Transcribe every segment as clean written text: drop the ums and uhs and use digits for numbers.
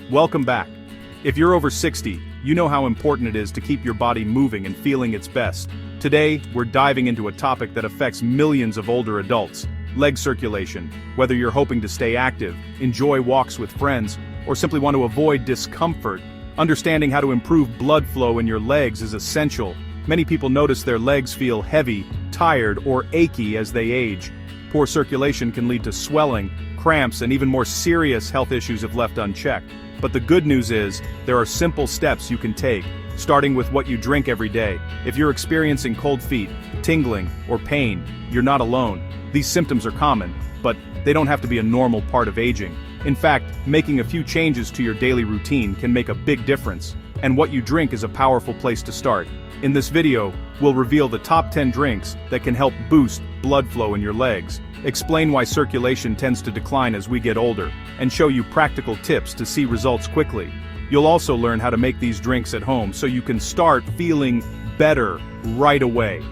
Welcome back. If you're over 60, you know how important it is to keep your body moving and feeling its best. Today, we're diving into a topic that affects millions of older adults: leg circulation. Whether you're hoping to stay active, enjoy walks with friends, or simply want to avoid discomfort, understanding how to improve blood flow in your legs is essential. Many people notice their legs feel heavy, tired, or achy as they age. Poor circulation can lead to swelling, cramps, and even more serious health issues if left unchecked. But the good news is, there are simple steps you can take, starting with what you drink every day. If you're experiencing cold feet, tingling, or pain, you're not alone. These symptoms are common, but they don't have to be a normal part of aging. In fact, making a few changes to your daily routine can make a big difference, and what you drink is a powerful place to start. In this video, we'll reveal the top 10 drinks that can help boost blood flow in your legs, explain why circulation tends to decline as we get older, and show you practical tips to see results quickly. You'll also learn how to make these drinks at home so you can start feeling better right away.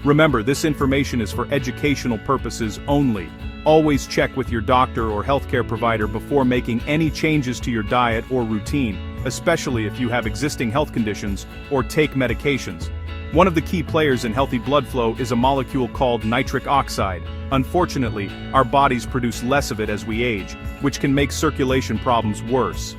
Remember, this information is for educational purposes only. Always check with your doctor or healthcare provider before making any changes to your diet or routine, especially if you have existing health conditions or take medications. One of the key players in healthy blood flow is a molecule called nitric oxide. Unfortunately, our bodies produce less of it as we age, which can make circulation problems worse.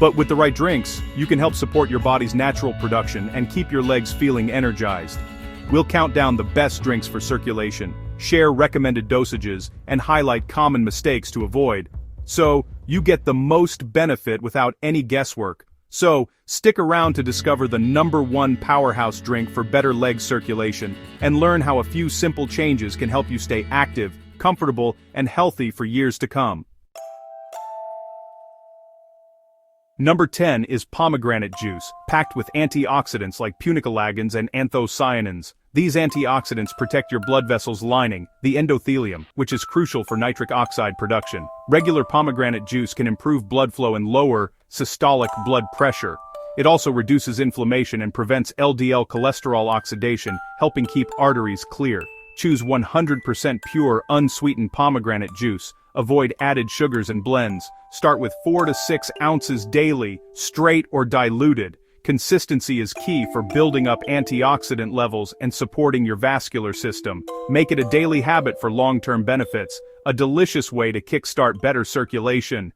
But with the right drinks, you can help support your body's natural production and keep your legs feeling energized. We'll count down the best drinks for circulation, share recommended dosages, and highlight common mistakes to avoid, so you get the most benefit without any guesswork. So, stick around to discover the #1 powerhouse drink for better leg circulation, and learn how a few simple changes can help you stay active, comfortable, and healthy for years to come. Number 10 is pomegranate juice, packed with antioxidants like punicalagins and anthocyanins. These antioxidants protect your blood vessels' lining, the endothelium, which is crucial for nitric oxide production. Regular pomegranate juice can improve blood flow and lower systolic blood pressure. It also reduces inflammation and prevents LDL cholesterol oxidation, helping keep arteries clear. Choose 100% pure, unsweetened pomegranate juice. Avoid added sugars and blends. Start with 4 to 6 ounces daily, straight or diluted. Consistency is key for building up antioxidant levels and supporting your vascular system. Make it a daily habit for long-term benefits, a delicious way to kickstart better circulation.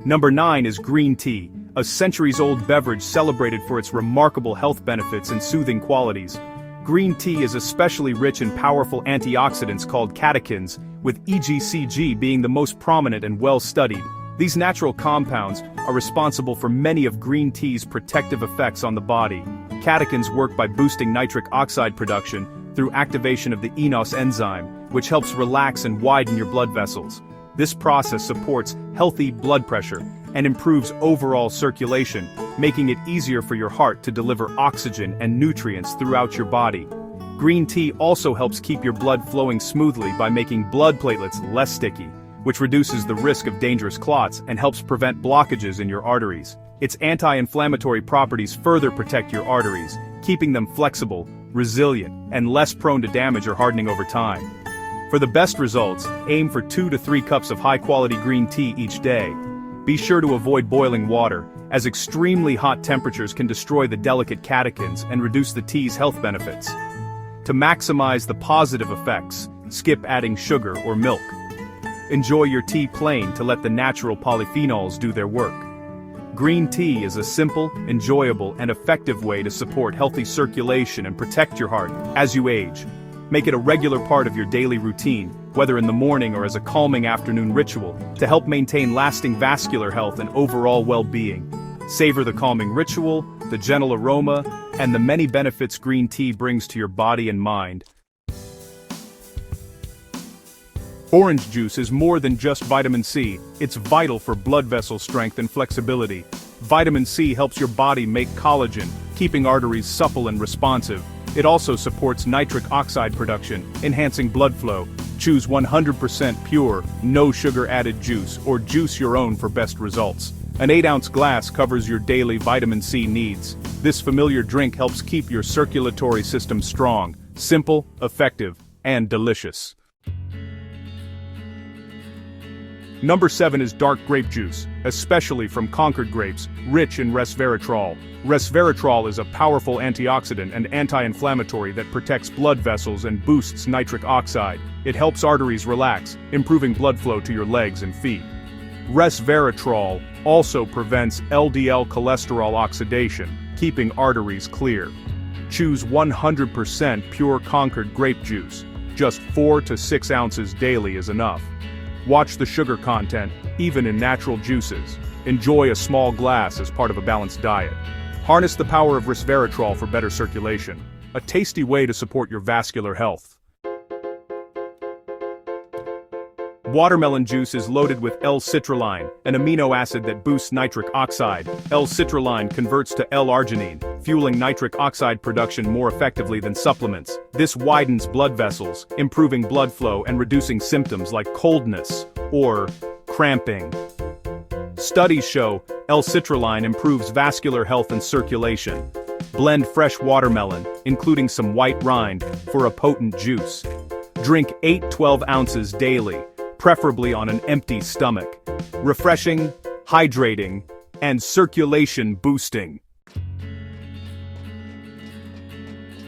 Number 9 is green tea, a centuries-old beverage celebrated for its remarkable health benefits and soothing qualities. Green tea is especially rich in powerful antioxidants called catechins, with EGCG being the most prominent and well-studied. These natural compounds are responsible for many of green tea's protective effects on the body. Catechins work by boosting nitric oxide production through activation of the eNOS enzyme, which helps relax and widen your blood vessels. This process supports healthy blood pressure and improves overall circulation, making it easier for your heart to deliver oxygen and nutrients throughout your body. Green tea also helps keep your blood flowing smoothly by making blood platelets less sticky, which reduces the risk of dangerous clots and helps prevent blockages in your arteries. Its anti-inflammatory properties further protect your arteries, keeping them flexible, resilient, and less prone to damage or hardening over time. For the best results, aim for 2 to 3 cups of high-quality green tea each day. Be sure to avoid boiling water, as extremely hot temperatures can destroy the delicate catechins and reduce the tea's health benefits. To maximize the positive effects, skip adding sugar or milk. Enjoy your tea plain to let the natural polyphenols do their work. Green tea is a simple, enjoyable, and effective way to support healthy circulation and protect your heart as you age. Make it a regular part of your daily routine, whether in the morning or as a calming afternoon ritual, to help maintain lasting vascular health and overall well-being. Savor the calming ritual, the gentle aroma, and the many benefits green tea brings to your body and mind. Orange juice is more than just vitamin C, it's vital for blood vessel strength and flexibility. Vitamin C helps your body make collagen, keeping arteries supple and responsive. It also supports nitric oxide production, enhancing blood flow. Choose 100% pure, no sugar added juice, or juice your own for best results. An 8-ounce glass covers your daily vitamin C needs. This familiar drink helps keep your circulatory system strong, simple, effective, and delicious. Number 7 is dark grape juice, especially from Concord grapes, rich in resveratrol. Resveratrol is a powerful antioxidant and anti-inflammatory that protects blood vessels and boosts nitric oxide. It helps arteries relax, improving blood flow to your legs and feet. Resveratrol also prevents LDL cholesterol oxidation, keeping arteries clear. Choose 100% pure Concord grape juice. Just 4 to 6 ounces daily is enough. Watch the sugar content, even in natural juices. Enjoy a small glass as part of a balanced diet. Harness the power of resveratrol for better circulation. A tasty way to support your vascular health. Watermelon juice is loaded with L-citrulline, an amino acid that boosts nitric oxide. L-citrulline converts to L-arginine, fueling nitric oxide production more effectively than supplements. This widens blood vessels, improving blood flow and reducing symptoms like coldness or cramping. Studies show L-citrulline improves vascular health and circulation. Blend fresh watermelon, including some white rind, for a potent juice. Drink 8-12 ounces daily, preferably on an empty stomach. Refreshing, hydrating, and circulation boosting.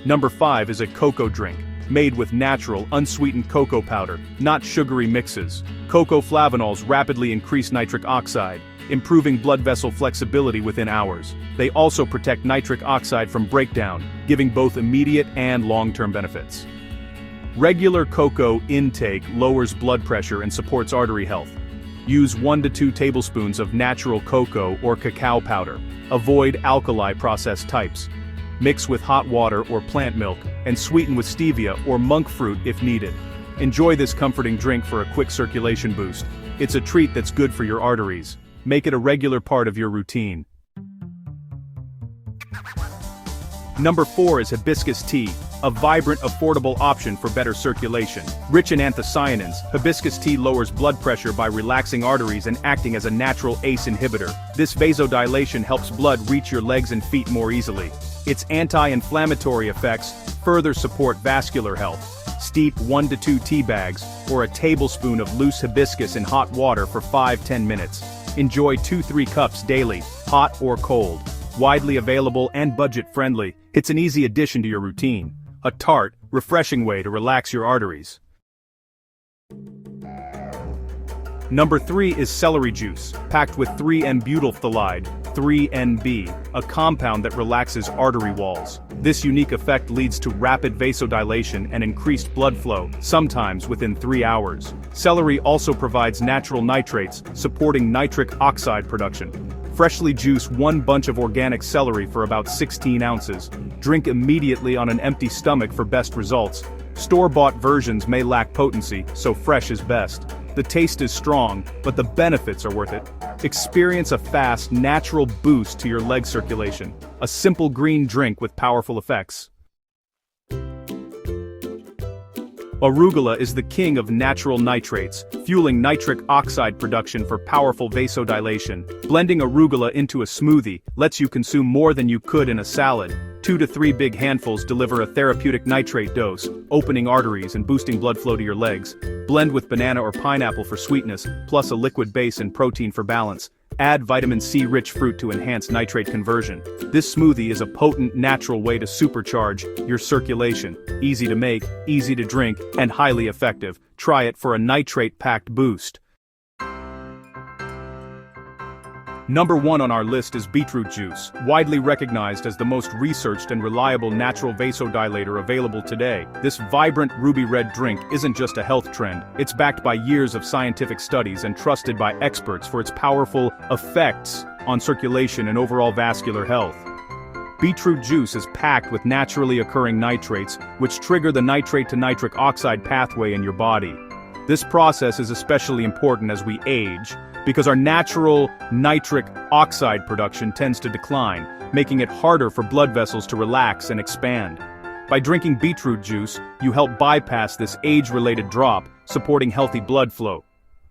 Number 5 is a cocoa drink, made with natural, unsweetened cocoa powder, not sugary mixes. Cocoa flavanols rapidly increase nitric oxide, improving blood vessel flexibility within hours. They also protect nitric oxide from breakdown, giving both immediate and long-term benefits. Regular cocoa intake lowers blood pressure and supports artery health. Use 1 to 2 tablespoons of natural cocoa or cacao powder. Avoid alkali processed types. Mix with hot water or plant milk, and sweeten with stevia or monk fruit if needed. Enjoy this comforting drink for a quick circulation boost. It's a treat that's good for your arteries. Make it a regular part of your routine. Number 4 is hibiscus tea, a vibrant, affordable option for better circulation. Rich in anthocyanins, hibiscus tea lowers blood pressure by relaxing arteries and acting as a natural ACE inhibitor. This vasodilation helps blood reach your legs and feet more easily. Its anti-inflammatory effects further support vascular health. Steep 1 to 2 tea bags or a tablespoon of loose hibiscus in hot water for 5-10 minutes. Enjoy 2-3 cups daily, hot or cold. Widely available and budget-friendly, it's an easy addition to your routine. A tart, refreshing way to relax your arteries. Number 3 is celery juice, packed with 3N-butylphthalide, 3NB, a compound that relaxes artery walls. This unique effect leads to rapid vasodilation and increased blood flow, sometimes within 3 hours. Celery also provides natural nitrates, supporting nitric oxide production. Freshly juice 1 bunch of organic celery for about 16 ounces. Drink immediately on an empty stomach for best results. Store-bought versions may lack potency, so fresh is best. The taste is strong, but the benefits are worth it. Experience a fast, natural boost to your leg circulation. A simple green drink with powerful effects. Arugula is the king of natural nitrates, fueling nitric oxide production for powerful vasodilation. Blending arugula into a smoothie lets you consume more than you could in a salad. 2 to 3 big handfuls deliver a therapeutic nitrate dose, opening arteries and boosting blood flow to your legs. Blend with banana or pineapple for sweetness, plus a liquid base and protein for balance. Add vitamin C-rich fruit to enhance nitrate conversion. This smoothie is a potent, natural way to supercharge your circulation. Easy to make, easy to drink, and highly effective. Try it for a nitrate-packed boost. Number 1 on our list is beetroot juice, widely recognized as the most researched and reliable natural vasodilator available today. This vibrant ruby red drink isn't just a health trend, it's backed by years of scientific studies and trusted by experts for its powerful effects on circulation and overall vascular health. Beetroot juice is packed with naturally occurring nitrates, which trigger the nitrate to nitric oxide pathway in your body. This process is especially important as we age, because our natural nitric oxide production tends to decline, making it harder for blood vessels to relax and expand. By drinking beetroot juice, you help bypass this age-related drop, supporting healthy blood flow.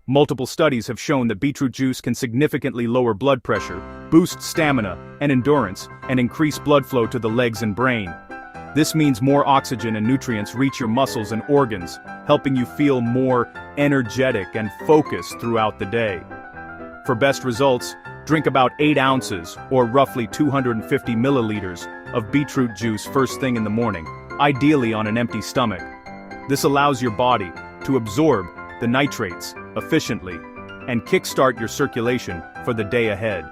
Multiple studies have shown that beetroot juice can significantly lower blood pressure, boost stamina and endurance, and increase blood flow to the legs and brain. This means more oxygen and nutrients reach your muscles and organs, helping you feel more energetic and focused throughout the day. For best results, drink about 8 ounces, or roughly 250 milliliters, of beetroot juice first thing in the morning, ideally on an empty stomach. This allows your body to absorb the nitrates efficiently and kickstart your circulation for the day ahead.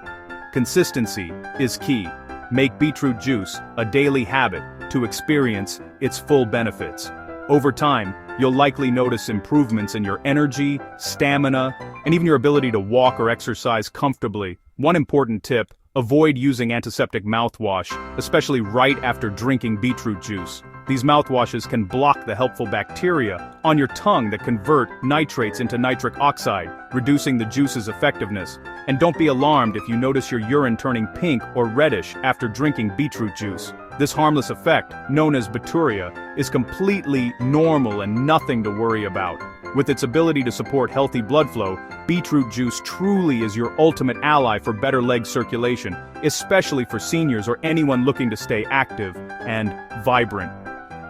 Consistency is key. Make beetroot juice a daily habit to experience its full benefits. Over time, you'll likely notice improvements in your energy, stamina, and even your ability to walk or exercise comfortably. One important tip: avoid using antiseptic mouthwash, especially right after drinking beetroot juice. These mouthwashes can block the helpful bacteria on your tongue that convert nitrates into nitric oxide, reducing the juice's effectiveness. And don't be alarmed if you notice your urine turning pink or reddish after drinking beetroot juice. This harmless effect, known as bacteria, is completely normal and nothing to worry about. With its ability to support healthy blood flow, beetroot juice truly is your ultimate ally for better leg circulation, especially for seniors or anyone looking to stay active and vibrant.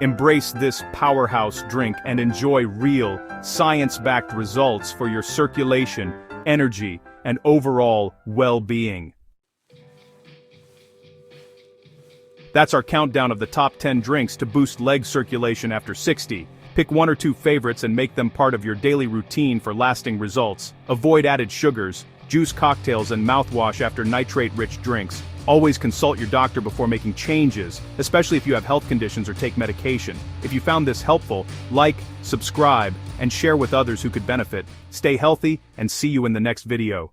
Embrace this powerhouse drink and enjoy real, science-backed results for your circulation, energy, and overall well-being. That's our countdown of the top 10 drinks to boost leg circulation after 60. Pick 1 or 2 favorites and make them part of your daily routine for lasting results. Avoid added sugars, juice cocktails, and mouthwash after nitrate-rich drinks. Always consult your doctor before making changes, especially if you have health conditions or take medication. If you found this helpful, like, subscribe, and share with others who could benefit. Stay healthy, and see you in the next video.